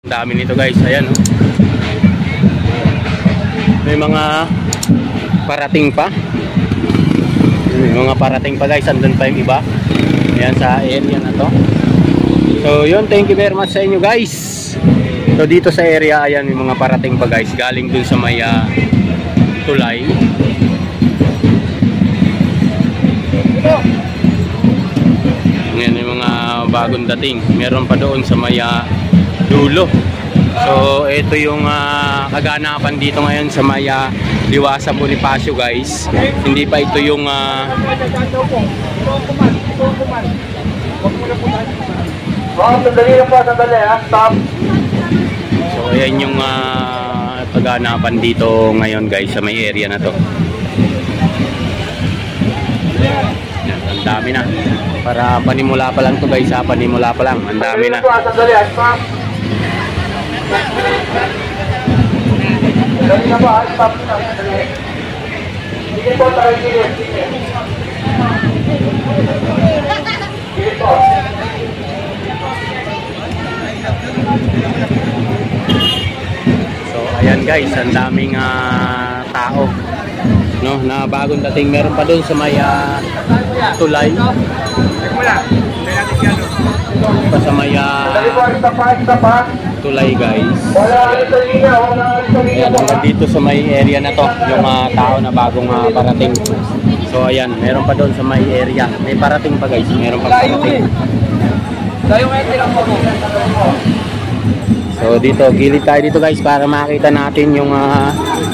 Dami nito guys, ayan oh. May mga parating pa. May mga parating pa guys, andun pa yung iba. Ayan sa area na to. So yun, thank you very much sa inyo guys. So dito sa area, ayan, may mga parating pa guys. Galing dun sa may tulay. Ayan yung mga bagong dating. Meron pa doon sa may dulo. So ito yung kaganapan dito ngayon sa may Liwasa Bonifacio guys. Hindi pa ito yung sandali lang po, sandali ha, stop. So ayan yung kaganapan dito ngayon guys sa may area na to. Yan, ang dami na. Para panimula pa lang to guys, panimula pa lang. Ang dami na. Sandali ha, stop. Sandali na po ha, stop na, sandali. Sige po, tayo gilid. Gilid po. So ayan guys, ang daming tao, no, na bagong dating. Meron pa doon sa may tulay. Pa sa may tulay guys. Ayan, hanggang dito sa may area na to, yung tao na bagong parating. So ayan, meron pa doon sa may area. May parating pa guys, meron pa parating. So dito, gilid tayo dito guys para makita natin yung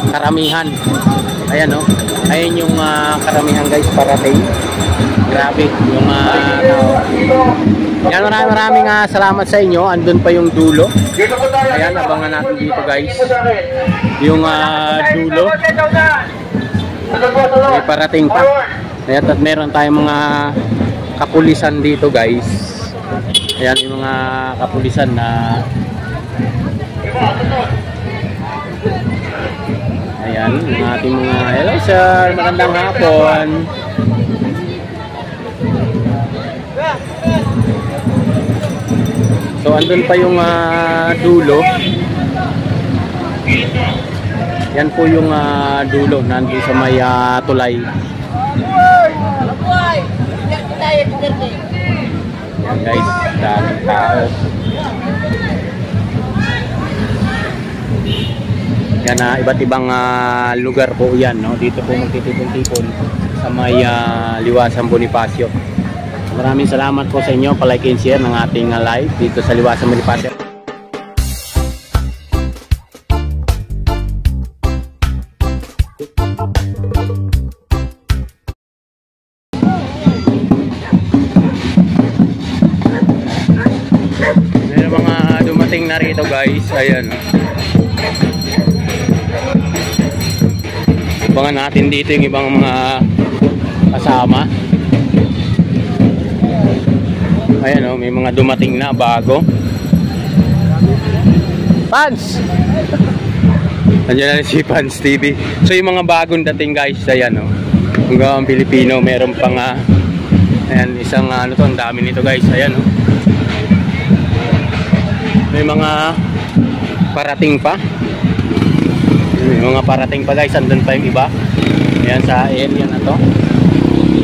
karamihan. Ayan no, ayan yung karamihan guys, parating. Grabe yung yan, maraming salamat sa inyo. Andun pa yung dulo. Ayan, abangan natin dito guys yung dulo. May parating pa. Ayan, at meron tayong mga kapulisan dito guys. Ayan yung mga kapulisan na ayan, yung ating mga hello sir, magandang hapon. So andun pa yung dulo. Yan po yung dulo, nandun sa may tulay. Yan guys, daming tao. Yan, iba't ibang lugar po yan, no? Dito po magtitipon-tipon sa may Liwasang Bonifacio. Maraming salamat po sa inyo, palike and share ng ating live dito sa Liwasang Bonifacio. May mga dumating na rito guys, ayan. Abangan natin dito yung ibang mga kasama. Ayan o, may mga dumating na bago. Pans! Nandiyan na si Pans TV. So yung mga bagong dating guys, ayan o, hanggang Pilipino, meron pang ayan, isang ano to, ang dami nito guys, ayan o. May mga parating pa. May mga parating pa guys, andun pa yung iba. Ayan sa area na to.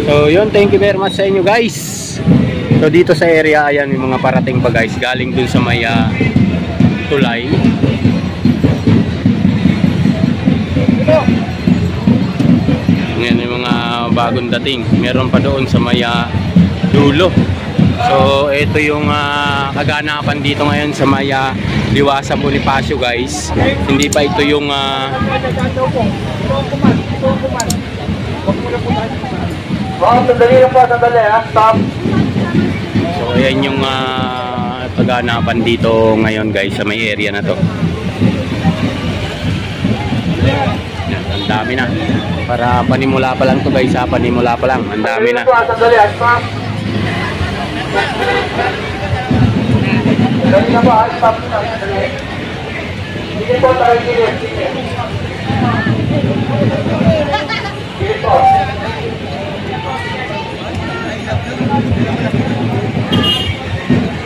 So yun, thank you very much sa inyo guys. So dito sa area, ayan, may mga parating pa guys. Galing dun sa may tulay. Ayan yung mga bagong dating. Meron pa doon sa may dulo. So ito yung kaganapan dito ngayon sa may Liwasa Bonifacio guys. Hindi pa ito yung sandali lang po, sandali ha, stop. so ayan yung kaganapan dito ngayon guys sa may area na to. Yan, ang dami na. Para panimula pa lang to guys, panimula pa lang. Ang dami na. Sandali ha, stop. Sandali na po ha, stop na, sandali. Sige po, tayo gilid. Gilid po.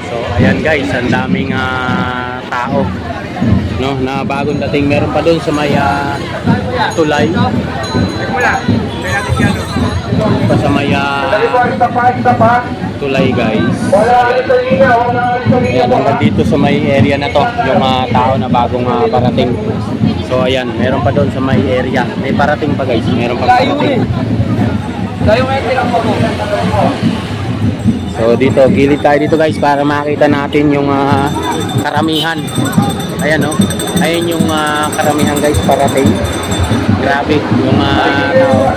So ayan guys, ang daming tao, no, na bagong dating. Meron pa doon sa may tulay. Pa sa may tulay, guys. Ayan, hanggang dito sa may area na to, yung tao na bagong parating. So ayan, meron pa doon sa may area. May parating pa, guys. Meron pa parating. So dito, gilid tayo dito, guys, para makita natin yung karamihan. Ayan, no. Ayan yung karamihan, guys, parating. Grabe yung tao.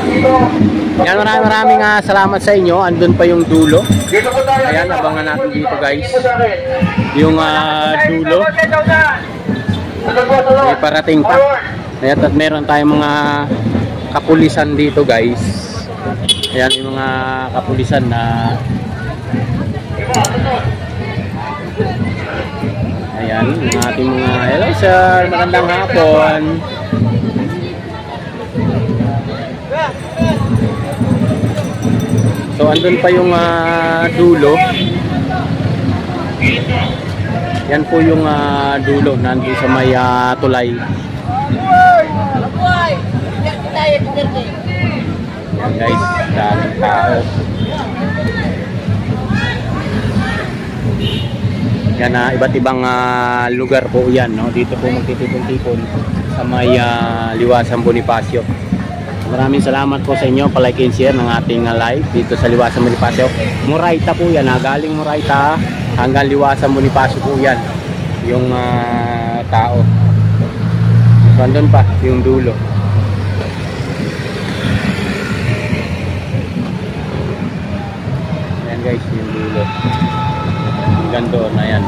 Yan, maraming salamat sa inyo. Andun pa yung dulo. Ayan, abangan natin dito, guys. Yung dulo. May parating pa. Ayan, at meron tayong mga kapulisan dito, guys. Ayan, yung mga kapulisan na ayan, yung ating mga hello sir, magandang hapon. So andun pa yung dulo. Yan po yung dulo, nandun sa may tulay. Yan, guys, daming tao. Yan, iba't ibang lugar po yan, no? Dito po magtitipon-tipon sa may Liwasang Bonifacio. Maraming salamat po sa inyo, palike and share ng ating live dito sa Liwasang Bonifacio. Murayta po yan, galing Murayta hanggang Liwasang Bonifacio po yan yung tao. So andun pa yung dulo. Ayan, guys, yung dulo hanggang doon. Ayan,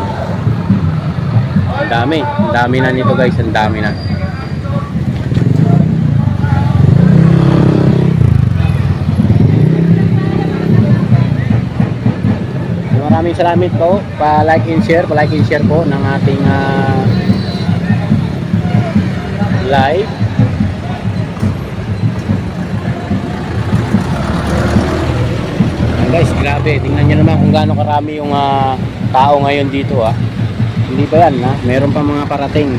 ang dami na nito, guys, ang dami na. Maraming salamat po, pa-like and share po ng ating live. Guys, grabe, tingnan nyo naman kung gaano karami yung tao ngayon dito, hindi pa yan, meron pa mga parating.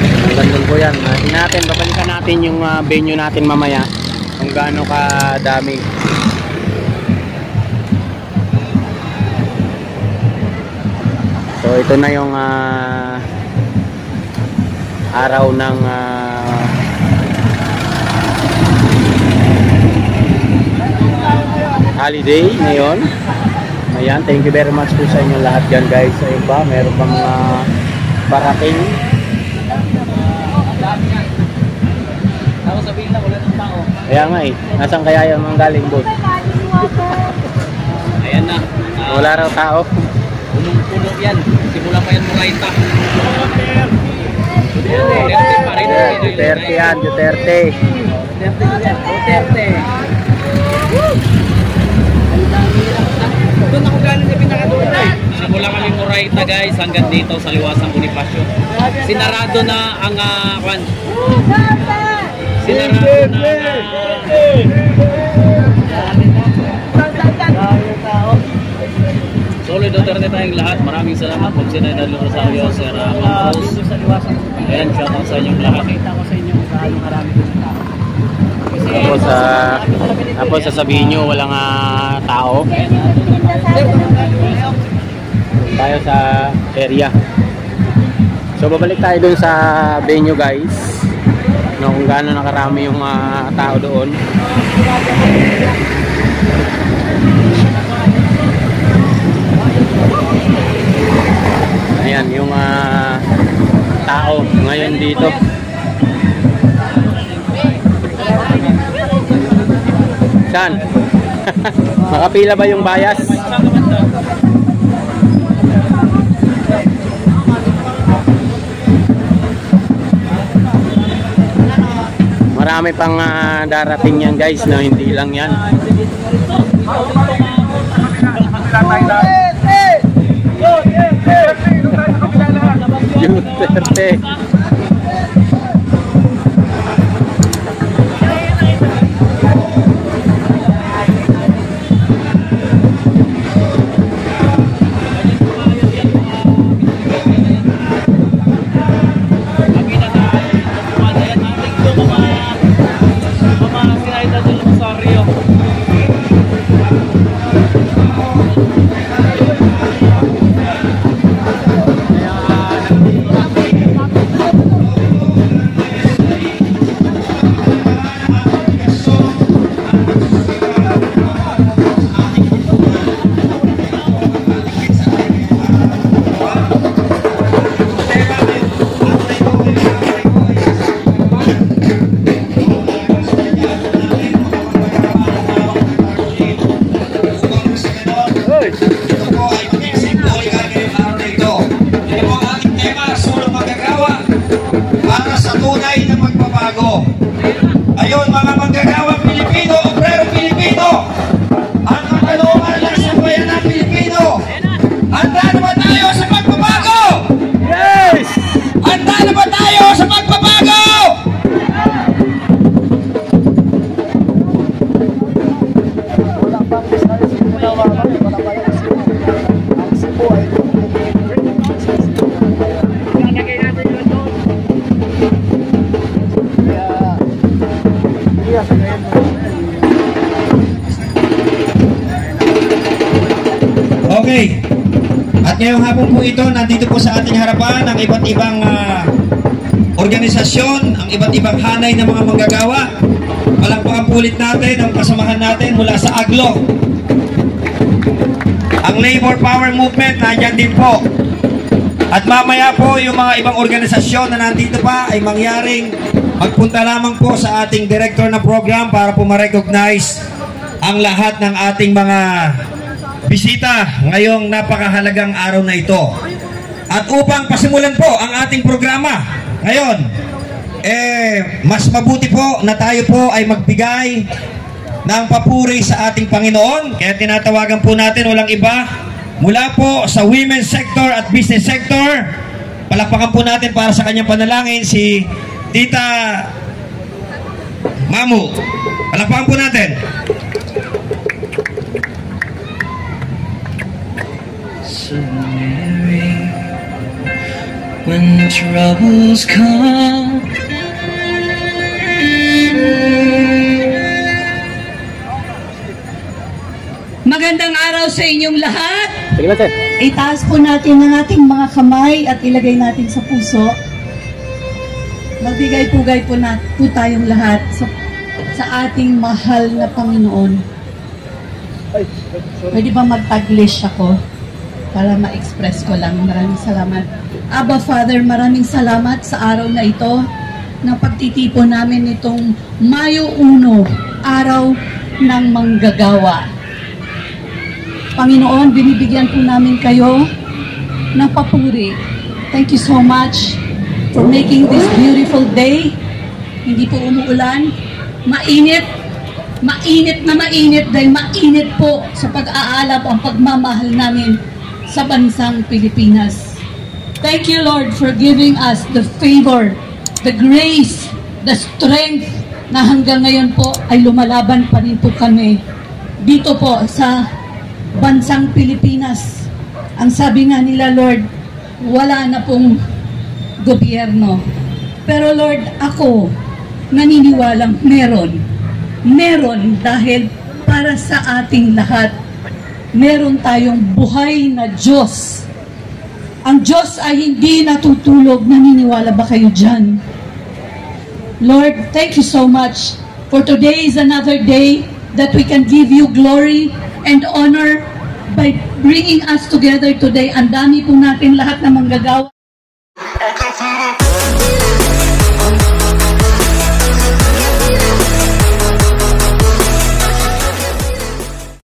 Ang ganda po yan. Babalikan natin yung venue natin mamaya kung gaano kadami. So ito na yung araw ng holiday ngayon. Ayan, thank you very much po sa inyo lahat dyan, guys. Ayun ba, meron pa mga parating. Ako sabihin na, wala ng tao. Kaya nga nasan kaya yung mga galing boat? Ayan na. Wala raw tao. Punong-puno yan. Simula pa yan Murayta. Duterte pa rin. Duterte yan, Duterte. Duterte. Doon ako galing sa pinakadulo. Simula kami Murayta, guys, hanggang dito sa Liwasang Bonifacio. Sinarado na ang sinarado na Solo Duterte tayong lahat. Maraming salamat po si Nanay Rosario, Sir Ramos. Ayan, shout out sa inyong lahat. Kita ko sa inyo kung gaano karami ng tao. Tapos sasabihin nyo walang tao. Tayo sa area. So babalik tayo dun sa venue, guys, no, kung gaano nakarami yung tao doon. Ayan yung tao ngayon dito. Saan? Makapila ba yung bias? Marami pang darating yan, guys, na hindi lang yan. Duterte. tayo sa pagbabago? Yes! Handa na ba tayo sa pagbabago? Okay. At ngayong hapon po ito, nandito po sa ating harapan ang iba't ibang organisasyon, ang iba't ibang hanay ng mga manggagawa. Palakpakan po ulit natin ang kasamahan natin mula sa AGLO. Ang Labor Power Movement, nandiyan din po. At mamaya po yung mga ibang organisasyon na nandito pa ay mangyaring magpunta lamang po sa ating director na program para po ma-recognize ang lahat ng ating mga bisita ngayong napakahalagang araw na ito. At upang pasimulan po ang ating programa ngayon, mas mabuti po na tayo po ay magbigay ng papuri sa ating Panginoon. Kaya tinatawagan po natin walang iba mula po sa women's sector at business sector. Palakpakan po natin para sa kanyang panalangin si Tita Mamu. Palakpakan po natin. So Mary, when the troubles come, magandang araw sa inyong lahat. Sige lang, sir. Itaas po natin ang ating mga kamay at ilagay natin sa puso. Magbigay-pugay po tayong lahat sa ating mahal na Panginoon. Pwede ba mag-taglish ako para ma-express ko lang? Maraming salamat. Abba Father, maraming salamat sa araw na ito na pagtitipon namin itong Mayo 1, araw ng manggagawa. Panginoon, binibigyan po namin kayo ng papuri. Thank you so much for making this beautiful day. Hindi po umuulan. Mainit. Mainit na mainit dahil mainit po sa pag-aalab ang pagmamahal namin sa bansang Pilipinas. Thank you, Lord, for giving us the favor, the grace, the strength na hanggang ngayon po ay lumalaban pa rin po kami dito po sa bansang Pilipinas. Ang sabi nga nila, Lord, wala na pong gobyerno. Pero Lord, ako naniniwalang meron. Meron dahil para sa ating lahat, meron tayong buhay na Diyos. Ang Diyos ay hindi natutulog. Naniniwala ba kayo dyan? Lord, thank you so much for today is another day that we can give you glory and honor by bringing us together today. Ang dami po natin lahat na manggagawa.